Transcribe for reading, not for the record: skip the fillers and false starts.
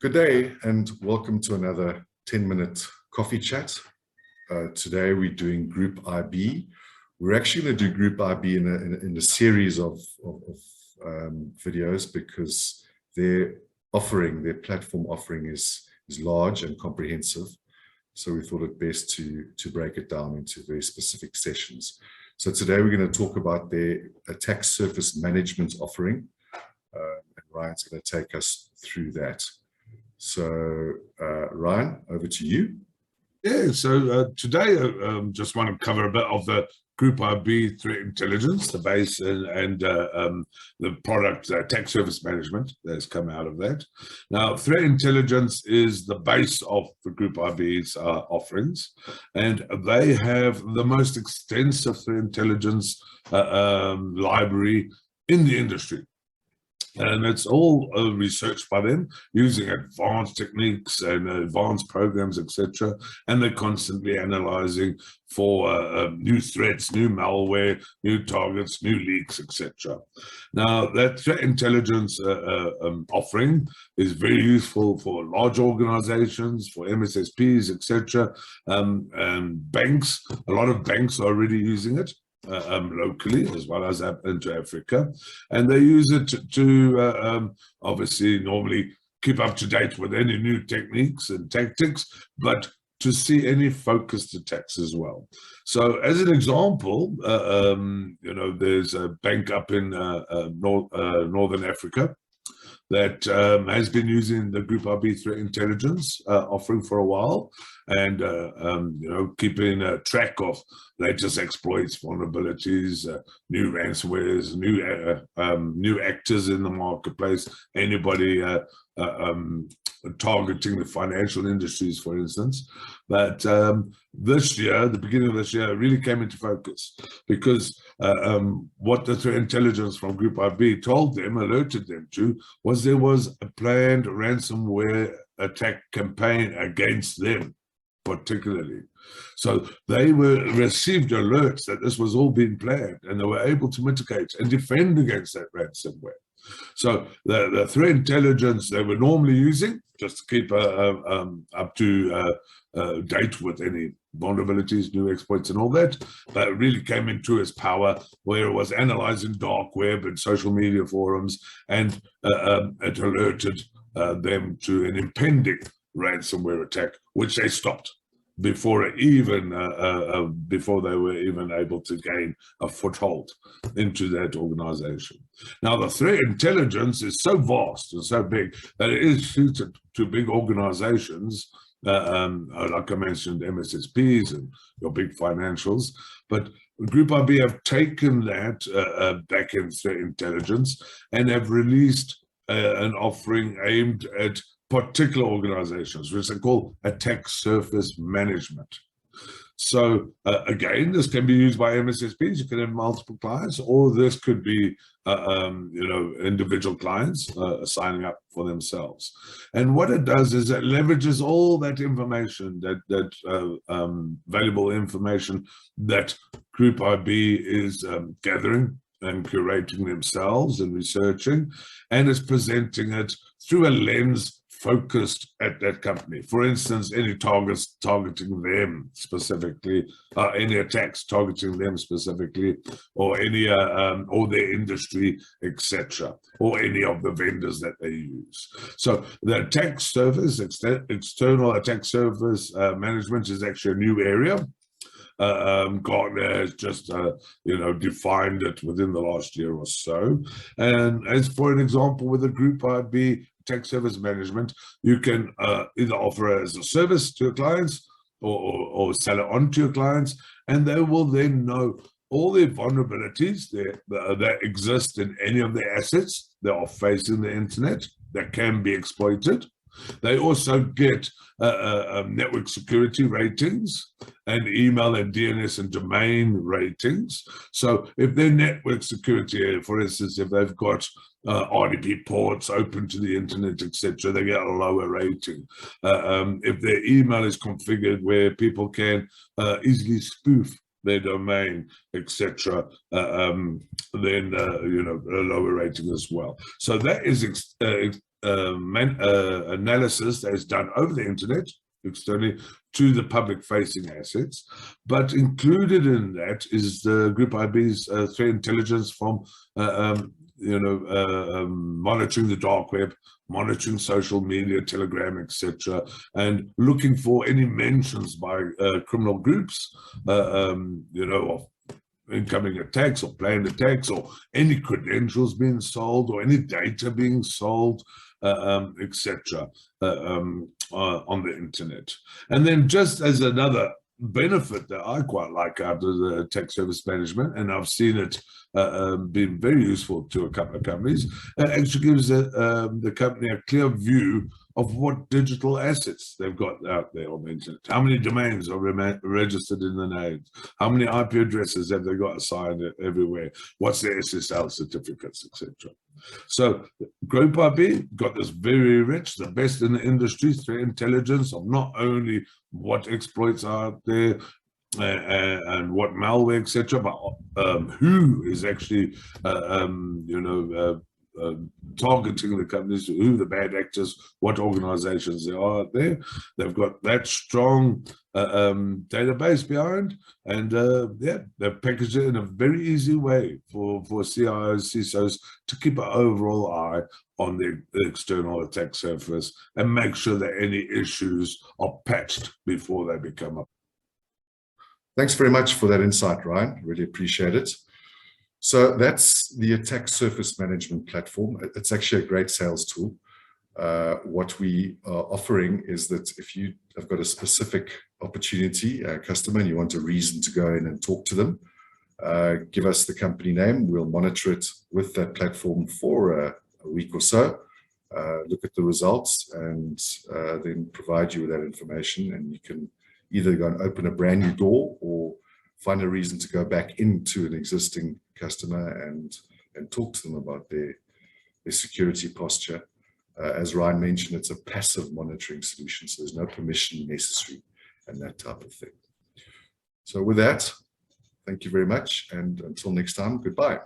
Good day and welcome to another 10-minute coffee chat. Today we're doing Group IB. We're actually going to do Group IB in a series of videos because their platform offering is large and comprehensive. So we thought it best to break it down into very specific sessions. So today we're going to talk about their attack surface management offering. And Ryan's going to take us through that. So, Ryan, over to you. Yeah, so today I just want to cover a bit of the Group IB threat intelligence, the base and the product attack surface management that's come out of that. Now, threat intelligence is the base of the Group IB's offerings, and they have the most extensive threat intelligence library in the industry. And it's all researched by them using advanced techniques and advanced programs, etc. And they're constantly analyzing for new threats, new malware, new targets, new leaks, etc. Now, that threat intelligence offering is very useful for large organizations, for MSSPs, etc. And banks, a lot of banks are already using it. Locally as well as into Africa, and they use it to obviously normally keep up to date with any new techniques and tactics, but to see any focused attacks as well. So as an example, there's a bank up in Northern Africa that has been using the Group IB threat intelligence offering for a while, and keeping track of latest exploits, vulnerabilities, new ransomwares, new actors in the marketplace, anybody targeting the financial industries, for instance. But this year, the beginning of this year, it really came into focus because what the threat intelligence from Group IB told them, alerted them to, was there was a planned ransomware attack campaign against them, particularly. So they received alerts that this was all being planned, and they were able to mitigate and defend against that ransomware. So the threat intelligence they were normally using just to keep up to date with any vulnerabilities, new exploits and all that, but it really came into its power where it was analyzing dark web and social media forums, and it alerted them to an impending ransomware attack, which they stopped before before they were even able to gain a foothold into that organization. Now, the threat intelligence is so vast and so big that it is suited to big organizations, like I mentioned, MSSPs and your big financials. But Group IB have taken that back-end threat intelligence and have released an offering aimed at particular organizations, which they call attack surface management. So again, this can be used by MSSPs. You can have multiple clients, or this could be individual clients signing up for themselves. And what it does is it leverages all that information, that valuable information that Group IB is gathering and curating themselves and researching, and is presenting it through a lens focused at that company. For instance, any targets targeting them specifically, any attacks targeting them specifically, or any or their industry, etc., or any of the vendors that they use. So the attack surface, external attack surface management, is actually a new area. Gartner has just defined it within the last year or so. And as for an example, with the Group IB attack surface management, you can either offer it as a service to your clients or sell it on to your clients, and they will then know all the vulnerabilities that exist in any of the assets that are facing the internet that can be exploited. They also get network security ratings and email and DNS and domain ratings. So if their network security, for instance, if they've got RDP ports open to the internet, etc., they get a lower rating. If their email is configured where people can easily spoof their domain, etc., then a lower rating as well. So that is analysis that is done over the internet externally to the public-facing assets, but included in that is the Group IB's threat intelligence from monitoring the dark web, monitoring social media, Telegram, etc., and looking for any mentions by criminal groups, of incoming attacks or planned attacks, or any credentials being sold, or any data being sold, etc., on the internet. And then, just as another benefit that I quite like out of the attack service management, and I've seen it being very useful to a couple of companies, it actually gives the company a clear view of what digital assets they've got out there on the internet. How many domains are registered in the name? How many IP addresses have they got assigned everywhere? What's their SSL certificates, etc. So Group IB got this very rich, the best in the industry, threat intelligence of not only what exploits are out there and what malware, etc., but who is actually, targeting the companies, who the bad actors, what organizations there are out there. They've got that strong database behind, and they've packaged it in a very easy way for CIOs, CISOs to keep an overall eye on the external attack surface and make sure that any issues are patched before they become up. Thanks very much for that insight, Ryan. Really appreciate it. So that's the attack surface management platform. It's actually a great sales tool. What we are offering is that if you have got a specific opportunity, a customer, and you want a reason to go in and talk to them, give us the company name. We'll monitor it with that platform for a week or so, look at the results, and then provide you with that information. And you can either go and open a brand new door or find a reason to go back into an existing customer and talk to them about their security posture. As Ryan mentioned, it's a passive monitoring solution, so there's no permission necessary and that type of thing. So with that, thank you very much, and until next time, goodbye.